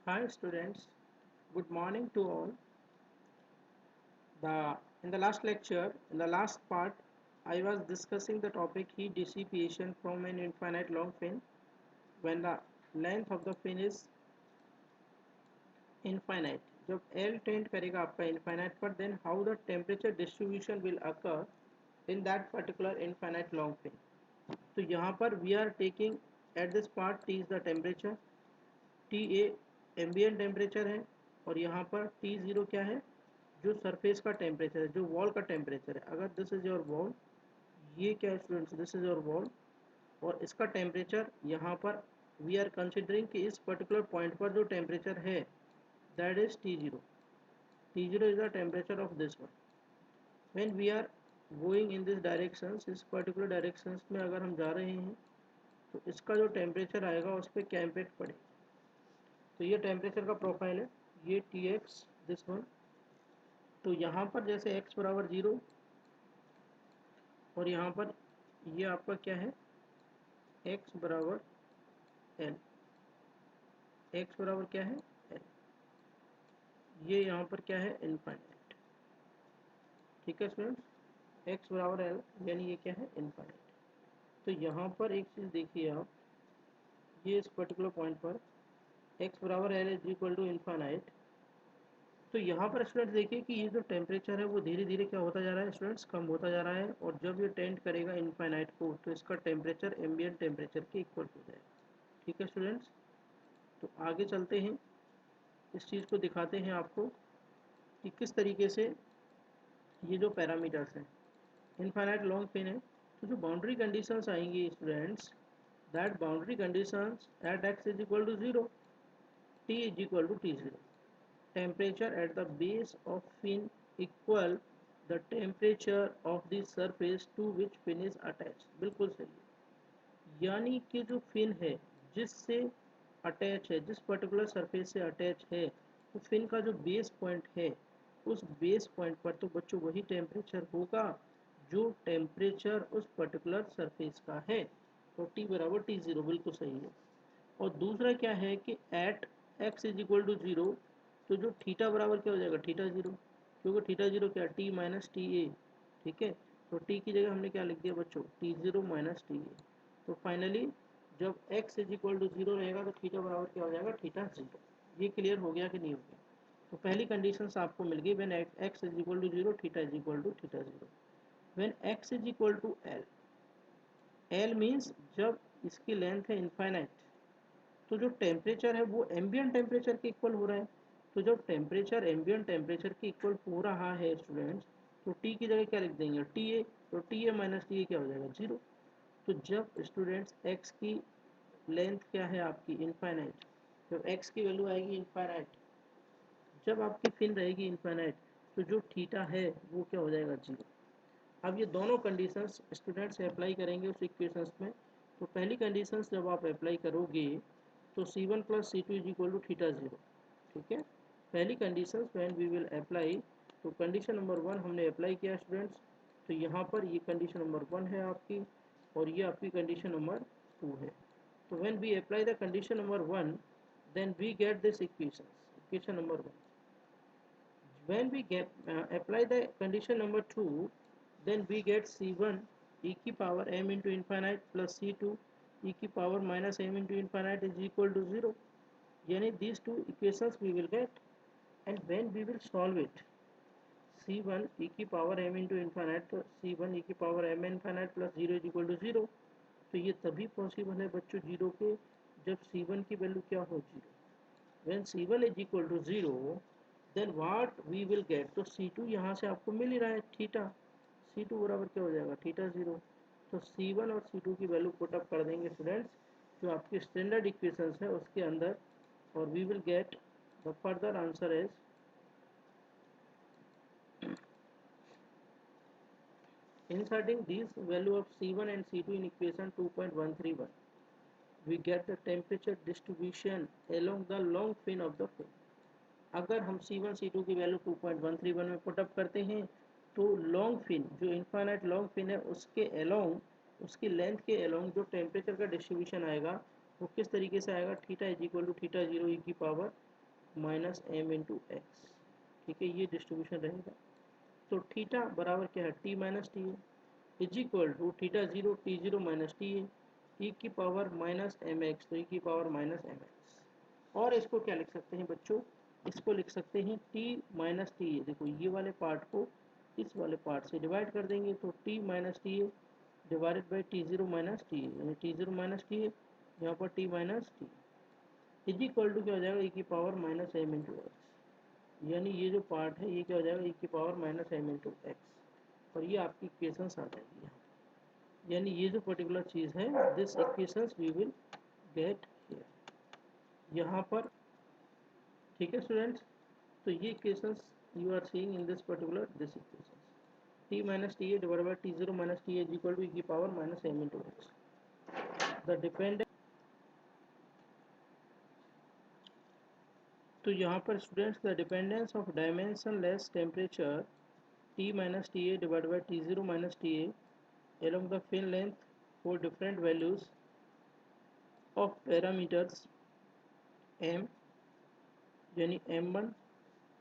Hi students, good morning to all. In the last lecture, in the last part, I was discussing the topic heat dissipation from an infinite long fin when the length of the fin is infinite. जब L tend करेगा आपका infinite पर, then how the temperature distribution will occur in that particular infinite long fin. तो यहाँ पर we are taking at this part T is the temperature, T A ambient temperature है और यहाँ पर टी ज़ीरो क्या है, जो सरफेस का टेम्परेचर है, जो वॉल का टेम्परेचर है. अगर दिस इज योर वॉल, ये क्या है students, this is your wall और इसका टेम्परेचर यहाँ पर वी आर कंसिडरिंग कि इस पर्टिकुलर पॉइंट पर जो टेम्परेचर है that is T zero. T zero is the temperature of this one. When we are going in this directions, इस पर्टिकुलर डायरेक्शंस में अगर हम जा रहे हैं तो इसका जो टेम्परेचर आएगा उस पर क्या इम्पैक्ट पड़ेगा. तो ये टेम्परेचर का प्रोफाइल है, ये टी एक्स दिस वन. तो यहाँ पर जैसे x बराबर 0 और यहाँ पर ये आपका क्या है, x बराबर l. x बराबर क्या है l. ये यहाँ पर क्या है इनफाइनाइट. ठीक है स्टूडेंट्स, x बराबर l यानी ये क्या है इनफाइनाइट. तो यहाँ पर एक चीज़ देखिए आप, ये इस पर्टिकुलर पॉइंट पर x बराबर l is equal to infinite. तो यहाँ पर स्टूडेंट्स देखिए कि ये जो टेम्परेचर है वो धीरे धीरे क्या होता जा रहा है स्टूडेंट्स, कम होता जा रहा है. और जब ये टेंड करेगा इनफाइनाइट को तो इसका टेम्परेचर एम्बिएंट टेम्परेचर के इक्वल हो जाएगा. ठीक है स्टूडेंट्स, तो आगे चलते हैं, इस चीज़ को दिखाते हैं आपको कि किस तरीके से ये जो पैरामीटर्स हैं, इनफाइनाइट लॉन्ग फिन है. तो जो बाउंड्री कंडीशंस आएंगी students, that boundary conditions at x is equal to 0, t is equal to T zero. temperature at the base of fin equal the temperature of the surface to which fin is attached. बिल्कुल सही है, यानी कि जो fin है जिससे attach है, जिस पर्टिकुलर सरफेस से अटैच है, तो फिन का जो बेस पॉइंट है उस बेस पॉइंट पर तो बच्चों वही टेम्परेचर होगा जो टेम्परेचर उस पर्टिकुलर सरफेस का है. तो टी बराबर टी ज़ीरो बिल्कुल सही है. और दूसरा क्या है कि at X is equal to 0, तो जो थीटा बराबर क्या हो जाएगा थीटा ज़ीरो, क्योंकि थीटा ज़ीरो क्या टी माइनस टी ए. ठीक है, तो टी की जगह हमने क्या लिख दिया बच्चों, T zero minus T A. तो फाइनली जब एक्स इज इक्वल टू 0 रहेगा तो थीटा बराबर क्या हो जाएगा थीटा ज़ीरो. ये क्लियर हो गया कि नहीं हो गया. तो पहली कंडीशन आपको मिल गई, when X is equal to 0 theta is equal to theta zero. When X is equal to L, L means जब इसकी लेंथ है इनफाइनाइट, तो जो टेम्परेचर है वो एम्बिएंट टेम्परेचर के इक्वल हो रहा है. तो जब टेम्परेचर एम्बिएंट टेम्परेचर के इक्वल हो रहा है स्टूडेंट्स, तो टी की जगह क्या लिख देंगे टी ए. तो टी ए माइनस टी ए क्या हो जाएगा 0. तो जब स्टूडेंट्स एक्स की लेंथ क्या है आपकी इनफाइनाइट, जब एक्स की वैल्यू आएगी इनफाइनाइट, जब आपकी फिन रहेगी इनफाइनाइट, तो जो थीटा है वो क्या हो जाएगा 0. अब ये दोनों कंडीशंस स्टूडेंट्स अप्लाई करेंगे उस इक्वेशंस में. तो पहली कंडीशंस जब आप अप्लाई करोगे तो C one plus C two is equal to theta zero. ठीक है, पहली conditions when we will apply. तो कंडीशन नंबर 1 हमने अप्लाई किया स्टूडेंट्स. तो यहाँ पर ये कंडीशन नंबर 1 है आपकी और ये आपकी कंडीशन नंबर 2 है. तो when we apply the condition number 1, then we get this equation, equation number 1. When we get apply the condition number 2, then we get c1 e की power m into infinite plus c2 e की power minus m into infinite is equal to 0. यानी these two equations we will get, and when we will solve it, c1 e की power m into infinite, तो c1 e की power m infinite plus 0 is equal to 0. तो ये तभी possible है बच्चों zero के, जब c1 की वैल्यू क्या हो 0. when c1 is equal to 0, then what we will get, तो c2 यहाँ से आपको मिल ही रहा है थीटा, c2 बराबर क्या हो जाएगा थीटा ज़ीरो. तो c1 और c2 की वैल्यू पुट अप कर देंगे स्टूडेंट्स जो आपकी स्टैंडर्ड इक्वेशंस है उसके अंदर, और we will get the further answer is inserting these value of c1 and c2 in equation 2.131, we get the temperature distribution along the long fin of the fin. अगर हम C1 C2 की value 2.131 में put up करते हैं तो long fin, जो infinite long fin है उसके अलोंग, उसकी लेंथ के अलोंग जो टेम्परेचर का डिस्ट्रीब्यूशन आएगा वो किस तरीके से आएगा, theta is equal to theta zero E की power minus M into X. ठीक है, ये डिस्ट्रीब्यूशन रहेगा। तो थीटा बराबर क्या है, T minus T A is equal to theta zero T zero minus T A की पावर माइनस एम एक्स, तो ई की पावर माइनस एम एक्स। और इसको क्या लिख सकते हैं बच्चों, इसको लिख सकते हैं टी माइनस टी ए। देखो ये वाले पार्ट को इस वाले पार्ट से डिवाइड कर देंगे, तो T minus T A divided by T zero minus T A, यानी T zero minus T A, यहाँ पर T minus T is equal to क्या हो जाएगा, ई की power minus M into X. यानी ये जो पार्ट है ये क्या हो जाएगा, ई की power minus M into X. और ये आपकी इक्वेशंस आ जाएगी यहाँ, यानी ये जो पर्टिकुलर चीज़ है, this equations we will get here, यहाँ पर। ठीक है स्टूडेंट्स, तो ये equations you are seeing in this particular this equations, T minus T A divided by T zero minus T A is equal to E की power minus M into X. The dependent, तो यहाँ पर students the dependence of dimension less temperature T minus Ta divided by T0 minus Ta along the fin length for different values of parameters m, यानी m1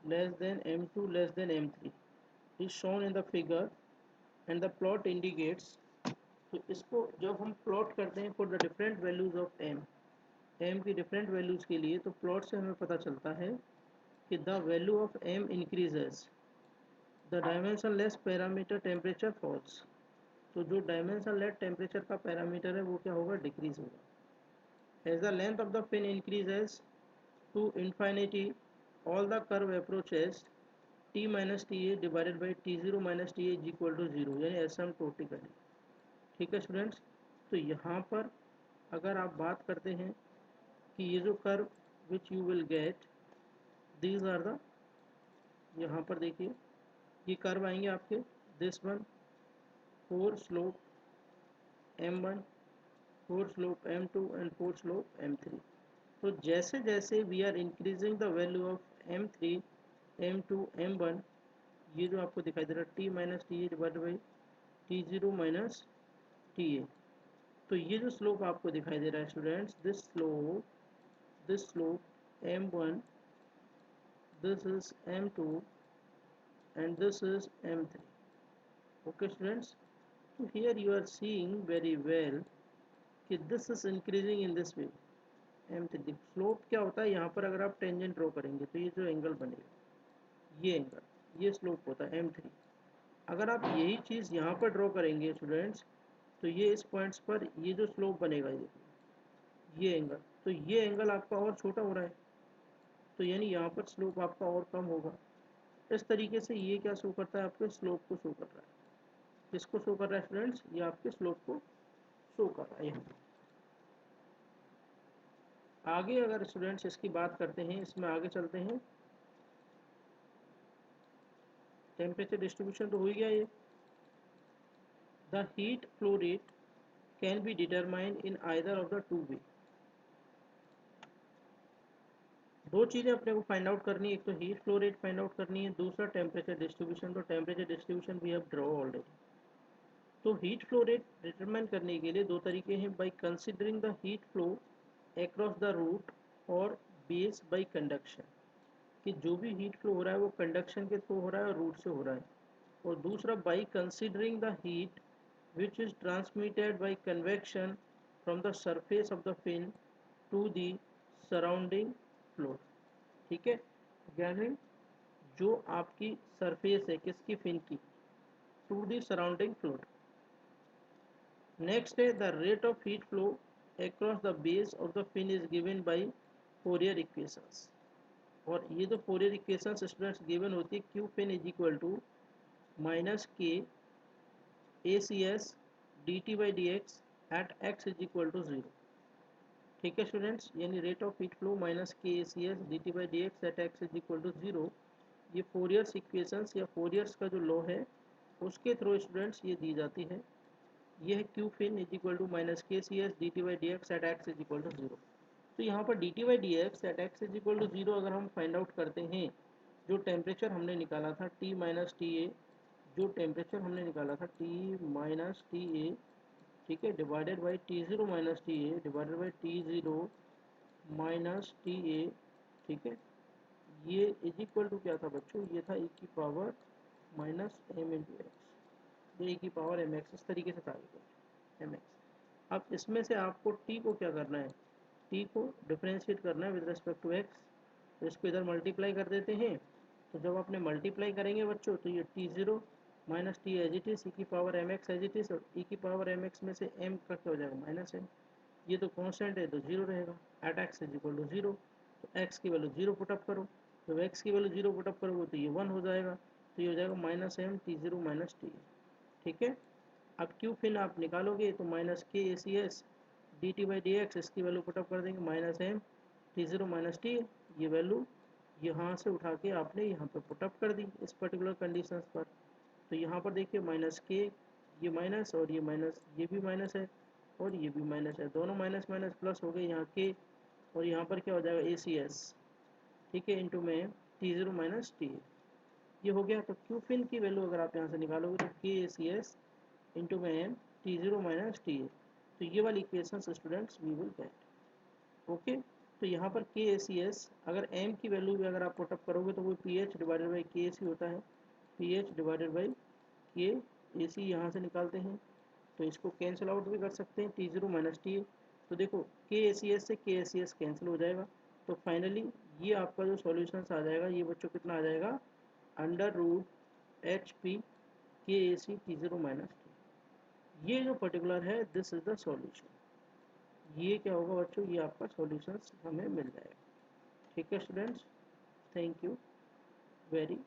less than m2 less than m3 is shown in the figure and the plot indicates। तो इसको जब हम plot करते हैं for the different values of m की different values के लिए, तो प्लॉट से हमें पता चलता है कि the value of m increases, the dimensionless parameter temperature falls। तो जो डायमेंशन लेस टेम्परेचर का पैरामीटर है वो क्या होगा, डिक्रीज होगा। As the length of the fin increases to infinity all the curve approaches T minus T A divided by T zero minus T A is equal to zero, यानी asymptotically. ठीक है students, तो यहाँ पर अगर आप बात करते हैं कि ये जो curve which you will get, these are the, यहाँ पर देखिए ये कर्व आएंगे आपके, this one for slope m1, for slope m2 and for slope m3। तो जैसे जैसे we are increasing the value of m3 m2 m1, ये जो आपको दिखाई दे रहा है t minus T A divide by T zero minus T A, तो ये जो स्लोप आपको दिखाई दे रहा है students, this slope m1, this is m2 and this is m3। Okay students, तो here you are seeing very well कि this is increasing in this way m3। Slope क्या होता है, यहाँ पर अगर आप टेंजेंट ड्रॉ करेंगे तो ये जो एंगल बनेगा, ये एंगल, ये स्लोप होता है m3। अगर आप यही चीज़ यहाँ पर ड्रॉ करेंगे स्टूडेंट्स, तो ये इस पॉइंट्स पर ये जो स्लोप बनेगा, ये एंगल, तो ये एंगल आपका और छोटा हो रहा है, तो यानी यहाँ पर स्लोप आपका और कम होगा। इस तरीके से ये क्या शो करता है, आपके स्लोप को शो कर रहा है। किसको शो कर रहा है स्टूडेंट्स, ये आपके स्लोप को शो कर रहा है यहाँ। आगे अगर स्टूडेंट्स इसकी बात करते हैं, इसमें आगे चलते हैं, टेम्परेचर डिस्ट्रीब्यूशन तो हो ही गया ये। The heat flow rate can be determined in either of the two way. दो चीज़ें अपने को फाइंड आउट करनी है, एक तो heat flow rate find out करनी है, दूसरा टेम्परेचर डिस्ट्रीब्यूशन। तो temperature distribution we have draw already. तो हीट फ्लो रेट डिटरमाइन करने के लिए दो तरीके हैं, by considering the heat flow across the root और बेस बाई कंडक्शन, कि जो भी हीट फ्लो हो रहा है वो कंडक्शन के थ्रू हो रहा है और रूट से हो रहा है। और दूसरा by considering the heat which is transmitted by convection from the surface of the fin to the surrounding fluid। ठीक है, यानी जो आपकी सरफेस है किसकी, फिन की, to the surrounding fluid. Next है the rate of heat flow across the base of the fin is given by Fourier equations. और ये जो फोरियर इक्वेशंस स्टूडेंट्स गिवन होती है, Q fin is equal to minus K A C S D T by D X at X is equal to zero. ठीक है students, यानी rate of heat flow minus K A C S D T by D X at X is equal to zero. ये Fourier's equations या फोरियर्स का जो law है उसके through students ये दी जाती है। ये है Q fin is equal to minus K C S D T by D X at X is equal to zero. तो यहाँ पर D T by D X at X is equal to zero अगर हम find out करते हैं, जो temperature हमने निकाला था टी माइनस टी ए, जो टेम्परेचर हमने निकाला था टी माइनस टी ए, ठीक है, divided by T zero minus T A divided by T zero minus T A, ठीक है, ये इज इक्वल टू क्या था बच्चों, ये था e की power minus M into X, ये e की पावर एम एक्स, इस तरीके से था एम एक्स। अब इसमें से आपको t को क्या करना है, t को डिफ्रेंशिएट करना है विद रिस्पेक्ट टू x, तो इसको इधर मल्टीप्लाई कर देते हैं। तो जब आपने मल्टीप्लाई करेंगे बच्चों तो ये t0 minus T as it is, E की power M X as it is, और ई की पावर एम एक्स में से m का क्या हो जाएगा माइनस m, ये तो कांस्टेंट है तो जीरो रहेगा, at x is equal to zero. तो x की वैल्यू जीरो पुटअप करो, जब x की वैल्यू जीरो पुटअप करोगे तो ये 1 हो जाएगा, तो ये हो जाएगा minus M T zero minus T. ठीक है, अब क्यू फिन आप निकालोगे तो minus K A C S D T by D X, इसकी वैल्यू पुटअप कर देंगे minus M T zero minus T, ये वैल्यू यहाँ से उठा के आपने यहाँ पर पुटअप कर दी इस पर्टिकुलर कंडीशन पर। तो यहाँ पर देखिए माइनस के, ये माइनस और ये माइनस, ये भी माइनस है और ये भी माइनस है, दोनों माइनस माइनस प्लस हो गए यहाँ के, और यहाँ पर क्या हो जाएगा ए सी एस, ठीक है, इंटू में टी जीरो माइनस टी, ये हो गया। तो क्यू फिन की वैल्यू अगर आप यहाँ से निकालोगे तो K A C S into में M T zero minus T, तो ये वाली equation students we will get. Okay, तो यहाँ पर के ए सी एस, अगर एम की वैल्यू भी अगर आप पुटअप करोगे तो वो पी एच डिवाइडेड बाई के ए सी होता है, पी एच डिवाइडेड बाई के ए सी यहाँ से निकालते हैं, तो इसको कैंसिल आउट भी कर सकते हैं, टी जीरो माइनस टी। तो देखो के ए सी एस से के ए सी एस कैंसिल हो जाएगा, तो फाइनली ये आपका जो सॉल्यूशन आ जाएगा ये बच्चों कितना आ जाएगा, under root H P K A C T zero minus T. ये जो पर्टिकुलर है दिस इज द सॉल्यूशन, ये क्या होगा बच्चों, ये आपका सॉल्यूशन हमें मिल जाएगा। ठीक है स्टूडेंट्स, थैंक यू वेरी